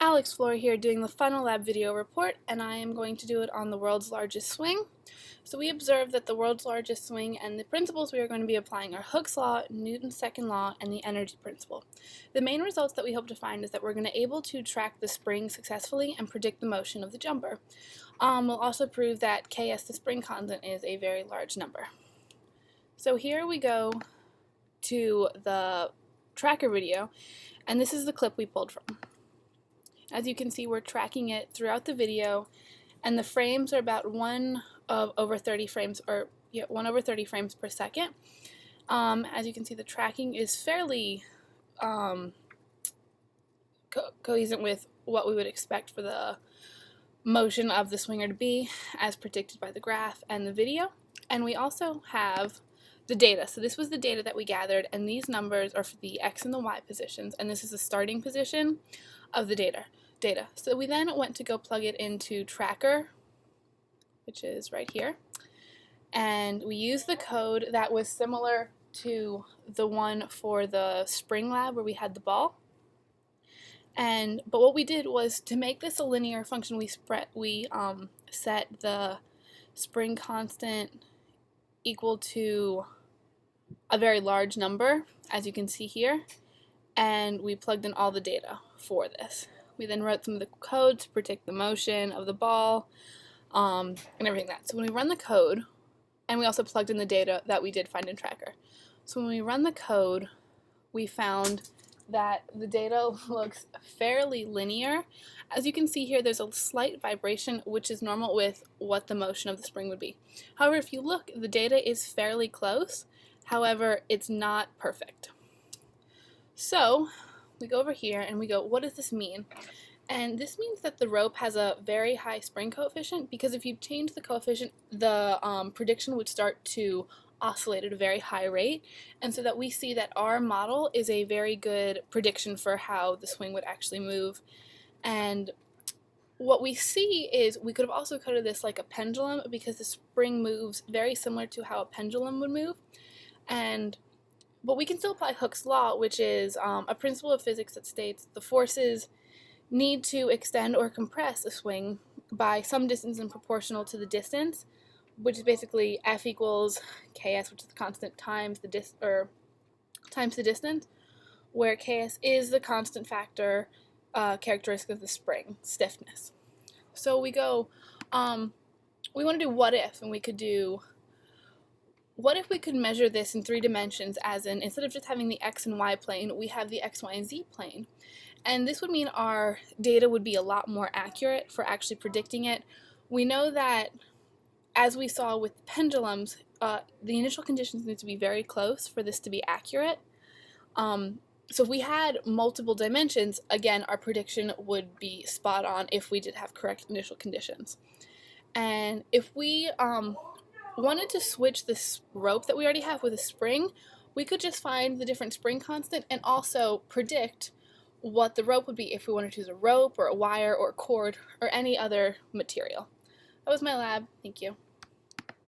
Alex Flora here doing the Funnel Lab video report, and I am going to do it on the world's largest swing. So we observed that the world's largest swing and the principles we are going to be applying are Hooke's law, Newton's second law, and the energy principle. The main results that we hope to find is that we're going to be able to track the spring successfully and predict the motion of the jumper. We'll also prove that Ks, the spring constant, is a very large number. So here we go to the tracker video, and this is the clip we pulled from. As you can see, we're tracking it throughout the video, and the frames are about 1 over 30 frames per second. As you can see, the tracking is fairly cohesive with what we would expect for the motion of the swinger to be, as predicted by the graph and the video. And we also have the data. So this was the data that we gathered, and these numbers are for the X and the Y positions, and this is the starting position of the data. So we then went to go plug it into Tracker, which is right here, and we used the code that was similar to the one for the spring lab where we had the ball. But what we did was, to make this a linear function, we set the spring constant equal to a very large number, as you can see here, and we plugged in all the data for this. We then wrote some of the code to predict the motion of the ball and everything like that. So when we run the code, and we also plugged in the data that we did find in Tracker. So when we run the code, we found that the data looks fairly linear. As you can see here, there's a slight vibration, which is normal with what the motion of the spring would be. However, if you look, the data is fairly close. However, it's not perfect. So we go over here and we go, what does this mean? And this means that the rope has a very high spring coefficient, because if you change the coefficient, the prediction would start to oscillate at a very high rate, and so that we see that our model is a very good prediction for how the swing would actually move. And what we see is, we could have also coded this like a pendulum, because the spring moves very similar to how a pendulum would move. But we can still apply Hooke's law, which is a principle of physics that states the forces need to extend or compress a swing by some distance and proportional to the distance, which is basically F equals Ks, which is the constant, times the distance, where Ks is the constant factor characteristic of the spring, stiffness. So we go, we want to do what if, and we could do, what if we could measure this in 3 dimensions, as in, instead of just having the X and Y plane, we have the X, Y, and Z plane. And this would mean our data would be a lot more accurate for actually predicting it. We know that, as we saw with pendulums, the initial conditions need to be very close for this to be accurate. So if we had multiple dimensions, again, our prediction would be spot on if we did have correct initial conditions. And if we wanted to switch this rope that we already have with a spring, we could just find the different spring constant and also predict what the rope would be if we wanted to use a rope or a wire or a cord or any other material. That was my lab. Thank you.